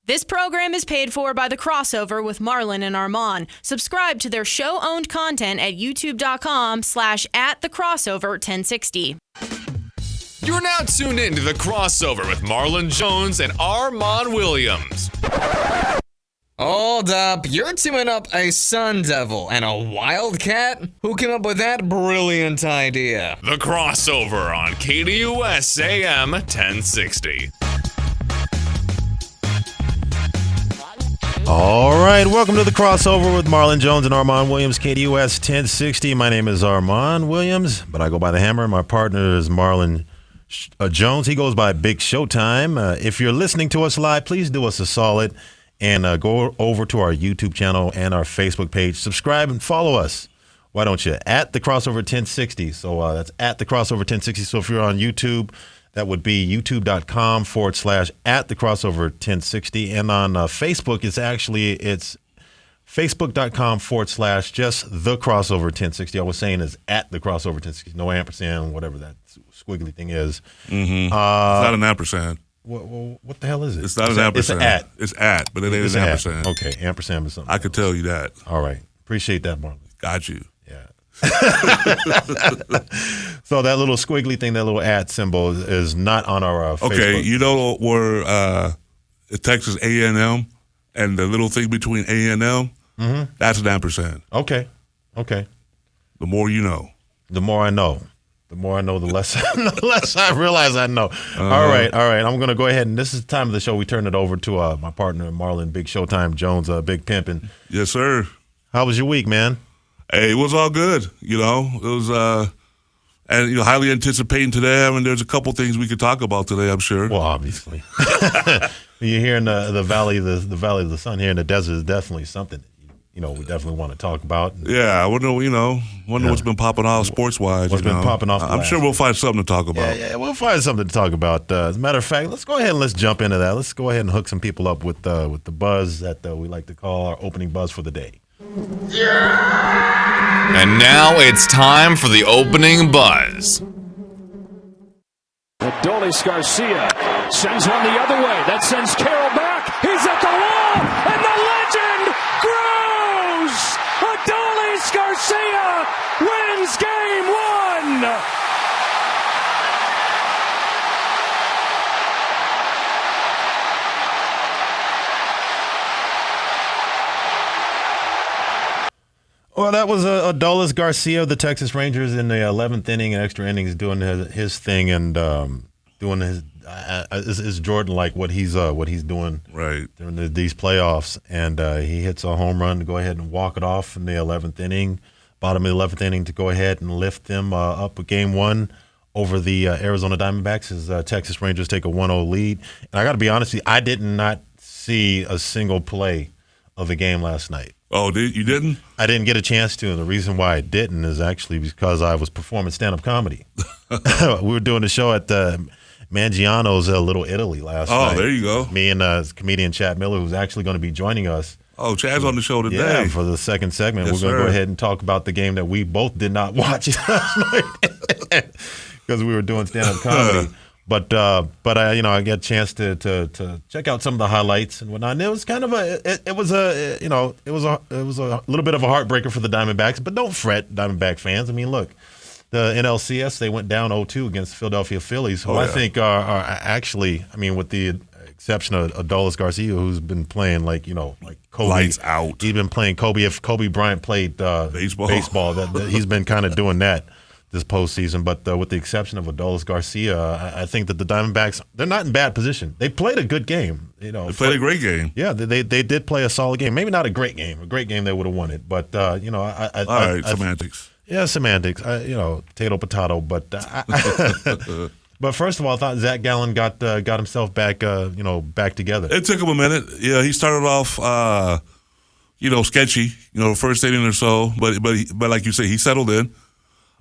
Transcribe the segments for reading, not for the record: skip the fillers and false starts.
This program is paid for by The Crossover with Marlon and Armon. Subscribe to their show-owned content at youtube.com/@thecrossover1060. You're now tuned in to The Crossover with Marlon Jones and Armon Williams. Hold up, you're teaming up a Sun Devil and a Wildcat? Who came up with that brilliant idea? The Crossover on KDUS AM 1060. All right, welcome to The Crossover with Marlon Jones and Armon Williams, KDUS 1060. My name is Armon Williams, but I go by the Hammer. My partner is Marlon Jones. He goes by Big Showtime. If you're listening to us live, please do us a solid and go over to our YouTube channel and our Facebook page. Subscribe and follow us. Why don't you? At The Crossover 1060. So that's at The Crossover 1060. So if you're on YouTube, that would be youtube.com/@thecrossover1060. And on Facebook, it's facebook.com/just the crossover 1060. I was saying is at the crossover 1060. No ampersand, whatever that squiggly thing is. Mm-hmm. It's not an ampersand. What the hell is it? It's not an ampersand. It's an at. It's at, but it ain't an ampersand. Okay, ampersand is something. I could tell you that. All right. Appreciate that, Marlon. Got you. Yeah. So that little squiggly thing, that little at symbol is not on our Facebook. Okay, you know where Texas A&M and the little thing between A and M, that's an ampersand. Okay. The more you know. The more I know. The more I know, the less I realize I know. All right. I'm going to go ahead, and this is the time of the show. We turn it over to my partner, Marlon Big Showtime Jones, Big Pimpin'. Yes, sir. How was your week, man? Hey, it was all good. You know, it was, and highly anticipating today. I mean, there's a couple things we could talk about today, I'm sure. Well, obviously, you're here in the valley of the valley of the sun here in the desert is definitely something. We definitely want to talk about. Yeah, I wonder what's been popping off sports-wise. What's been popping off? I'm sure we'll find something to talk about. Yeah, we'll find something to talk about. As a matter of fact, let's go ahead and let's jump into that. Let's go ahead and hook some people up with the buzz that we like to call our opening buzz for the day. And now it's time for the opening buzz. Adolis Garcia sends one the other way. That sends Carroll back. He's at the wall, and the legend grows. Adolis Garcia wins Game 1. Well, that was Adolis Garcia of the Texas Rangers in the 11th inning and extra innings doing his thing and doing his is Jordan like what he's doing right during these playoffs, and he hits a home run to go ahead and walk it off in the 11th inning, bottom of the 11th inning to go ahead and lift them up a Game 1 over the Arizona Diamondbacks as Texas Rangers take a 1-0 lead. And I got to be honest with you, I did not see a single play of the game last night. Oh, you didn't? I didn't get a chance to, and the reason why I didn't is actually because I was performing stand-up comedy. We were doing a show at Mangiano's Little Italy last night. Oh, there you go. Me and comedian Chad Miller, who's actually going to be joining us. Oh, Chad's on the show today. Yeah, for the second segment. Yes, we're going to sir. go ahead and talk about the game that we both did not watch last night because we were doing stand-up comedy. But I got a chance to check out some of the highlights and whatnot. And it was kind of it was a little bit of a heartbreaker for the Diamondbacks. But don't fret, Diamondback fans. I mean, look, the NLCS, they went down 0-2 against the Philadelphia Phillies, who I think are actually, I mean, with the exception of Adolis Garcia, who's been playing like Kobe. Lights out. He's been playing Kobe. If Kobe Bryant played baseball, he's been kind of doing that this postseason. But with the exception of Adolis Garcia, I think that the Diamondbacks, they're not in bad position. They played a good game. They played a great game. Yeah, they did play a solid game. Maybe not a great game. A great game, they would have won it. But Semantics. Yeah, semantics. Potato. But but first of all, I thought Zach Gallen got himself back together. It took him a minute. Yeah, he started off sketchy. First inning or so. But like you say, he settled in.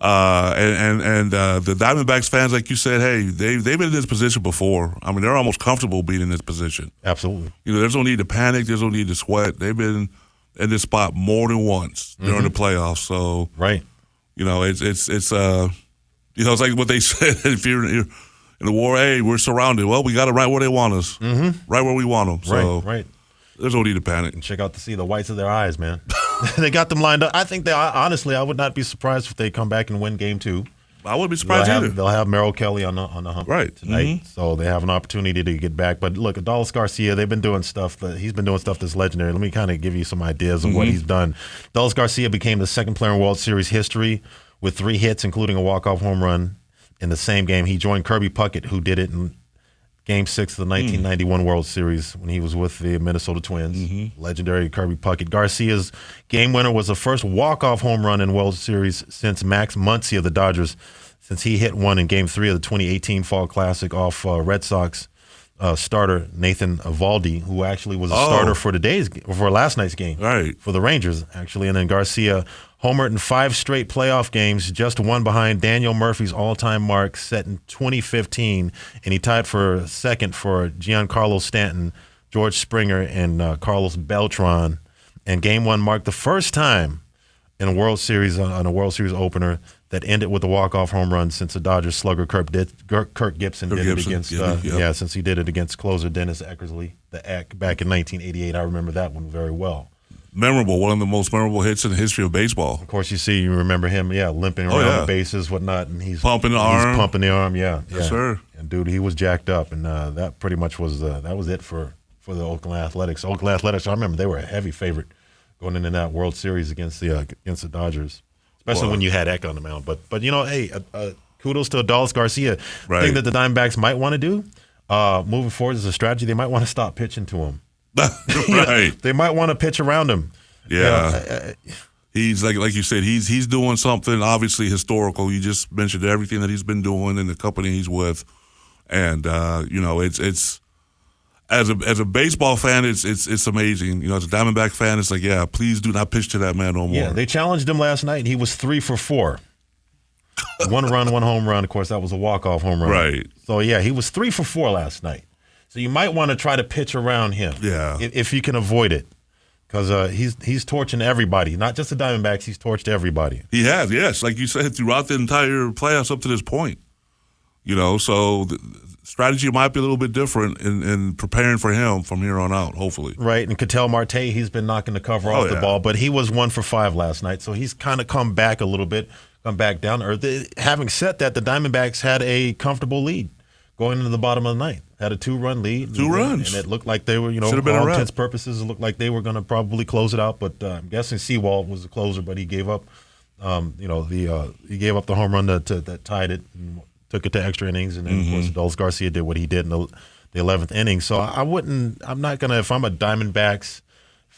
And the Diamondbacks fans, like you said, hey, they've been in this position before. I mean, they're almost comfortable being in this position. Absolutely. There's no need to panic. There's no need to sweat. They've been in this spot more than once during the playoffs. So right. It's like what they said. If in the war, hey, we're surrounded. Well, we got it right where they want us. Right where we want them. So Right. there's no need to panic. And check out to see the whites of their eyes, man. They got them lined up. I think honestly, I would not be surprised if they come back and win game 2. I wouldn't be surprised either. They'll have Merrill Kelly on the hump tonight, so they have an opportunity to get back. But look, Adolis Garcia, they've been doing stuff. He's been doing stuff that's legendary. Let me kind of give you some ideas of what he's done. Adolis Garcia became the second player in World Series history with 3 hits, including a walk-off home run in the same game. He joined Kirby Puckett, who did it in Game 6 of the 1991 World Series when he was with the Minnesota Twins. Legendary Kirby Puckett. Garcia's game winner was the first walk-off home run in World Series since Max Muncy of the Dodgers, since he hit one in Game 3 of the 2018 Fall Classic off Red Sox starter Nathan Eovaldi, who actually was a starter for last night's game for the Rangers, actually. And then Garcia homered in 5 straight playoff games, just one behind Daniel Murphy's all-time mark set in 2015, and he tied for second for Giancarlo Stanton, George Springer, and Carlos Beltran. And Game 1 marked the first time in a World Series opener that ended with a walk-off home run since the Dodgers slugger Kirk Gibson did it against since he did it against closer Dennis Eckersley, the Eck, back in 1988. I remember that one very well. Memorable, one of the most memorable hits in the history of baseball. Of course, you remember him, limping around the bases, whatnot, and he's pumping the arm. Yes, sir. And dude, he was jacked up, and that pretty much was it for the Oakland Athletics. Oakland Athletics, I remember they were a heavy favorite going into that World Series against the Dodgers, especially when you had Eck on the mound. But hey, kudos to Adolis Garcia. The thing that the Diamondbacks might want to do moving forward as a strategy, they might want to stop pitching to him. They might want to pitch around him. He's like you said, he's doing something obviously historical. You just mentioned everything that he's been doing in the company he's with, and it's as a baseball fan, it's amazing. As a Diamondback fan, it's like, please do not pitch to that man no more. Yeah, they challenged him last night, and he was 3 for 4. 1 run, 1 home run. Of course, that was a walk-off home run. Right. So he was 3 for 4 last night. So you might want to try to pitch around him, if you can avoid it, because he's torching everybody, not just the Diamondbacks. He's torched everybody. He has, yes, like you said, throughout the entire playoffs up to this point. So the strategy might be a little bit different in preparing for him from here on out, hopefully. Right, and Ketel Marte, he's been knocking the cover off the ball, but he was 1 for 5 last night, so he's kind of come back a little bit, come back down to earth. Having said that, the Diamondbacks had a comfortable lead going into the bottom of the ninth. Had a 2-run lead. 2 runs. And it looked like they were, for all intents purposes, it looked like they were going to probably close it out. But I'm guessing Sewald was the closer, but he gave up, he gave up the home run that tied it and took it to extra innings. And then, of course, Adolis Garcia did what he did in the 11th inning. So I'm not going to, if I'm a Diamondbacks,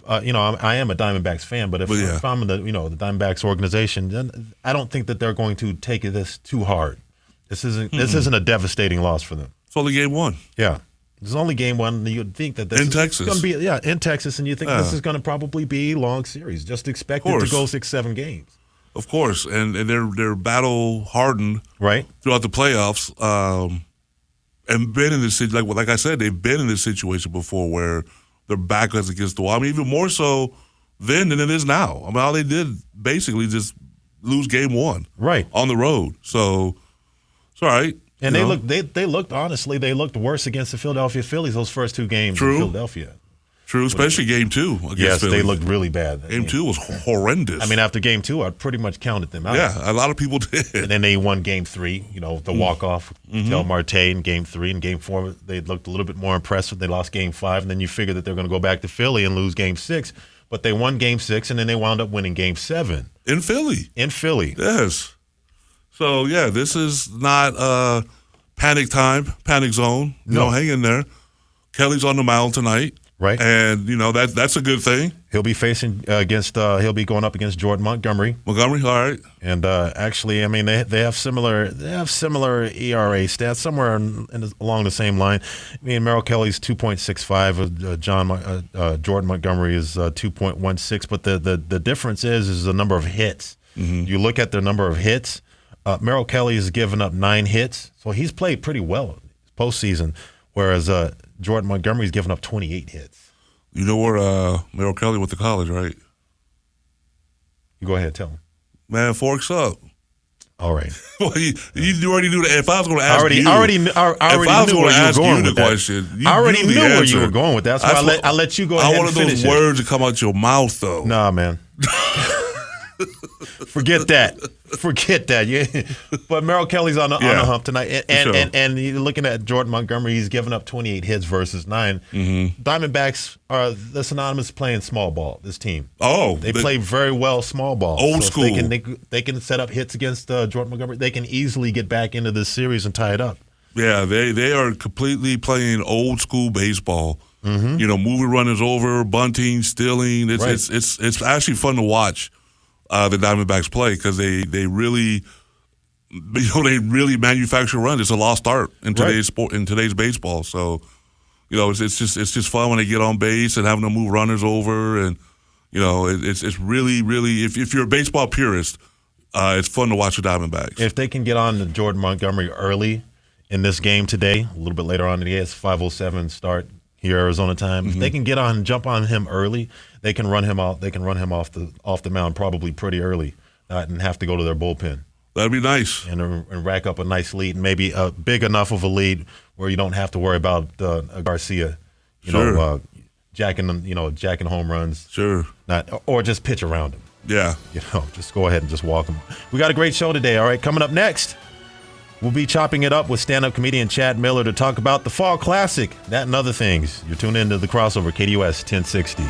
I am a Diamondbacks fan, but if I'm in the Diamondbacks organization, then I don't think that they're going to take this too hard. This isn't a devastating loss for them. It's only game 1. Yeah. It's only game 1. And you'd think that this in is Texas. going to be in Texas, and you think this is going to probably be a long series. Just expect it to go 6-7 games. Of course, and they're battle hardened throughout the playoffs, and been in this like I said, they've been in this situation before where their back is against the wall. I mean, even more so then than it is now. I mean, all they did basically just lose game 1 on the road. So it's all right. And they looked worse against the Philadelphia Phillies those first 2 games in Philadelphia. True, especially game 2 against Philly. They looked really bad. Game 2 was horrendous. I mean, after game 2, I pretty much counted them out. Yeah, a lot of people did. And then they won game 3, the walk-off, Ketel Marte in game 3. And game 4, they looked a little bit more impressive. They lost game 5, and then you figure that they're going to go back to Philly and lose game 6. But they won game 6, and then they wound up winning game 7. In Philly. Yes. So, this is not panic time, panic zone. Hang in there. Kelly's on the mound tonight. Right. And, that's a good thing. He'll be facing he'll be going up against Jordan Montgomery. All right. And actually, I mean, they have similar ERA stats somewhere along the same line. I mean, Merrill Kelly's 2.65, Jordan Montgomery is 2.16, but the difference is the number of hits. You look at their number of hits, Merrill Kelly has given up 9 hits, so he's played pretty well postseason, whereas Jordan Montgomery's given up 28 hits. You know where Merrill Kelly went to college, right? You go ahead, tell him. Man, Forks Up. All right. Well, you already knew that. If I was going to ask I already knew where you were going with that. Question, I already knew where you were going with that. That's why I let you go ahead and finish it. I wanted those words to come out your mouth, though. Nah, man. Forget that. Yeah. But Merrill Kelly's on the hump tonight. And you're looking at Jordan Montgomery. He's given up 28 hits versus 9. Mm-hmm. Diamondbacks are synonymous playing small ball, this team. Oh. They play very well small ball. Old school. They can set up hits against Jordan Montgomery. They can easily get back into this series and tie it up. Yeah, they are completely playing old school baseball. Mm-hmm. You know, moving runners over, bunting, stealing. It's actually fun to watch. The Diamondbacks play because they really, they really manufacture runs. It's a lost art in today's sport, in today's baseball. So, it's just fun when they get on base and having to move runners over, and it's really if you're a baseball purist, it's fun to watch the Diamondbacks. If they can get on to Jordan Montgomery early in this game today, a little bit later on in the day, it's 5:07 start here Arizona time. If they can get on, jump on him early, they can run him off. They can run him off the mound probably pretty early, and have to go to their bullpen. That'd be nice, and rack up a nice lead, and maybe a big enough of a lead where you don't have to worry about Garcia, jacking home runs. Sure, or just pitch around him. Yeah, just go ahead and just walk him. We got a great show today. All right, coming up next, we'll be chopping it up with stand-up comedian Chad Miller to talk about the Fall Classic, that and other things. You're tuned into The Crossover, KDUS 1060.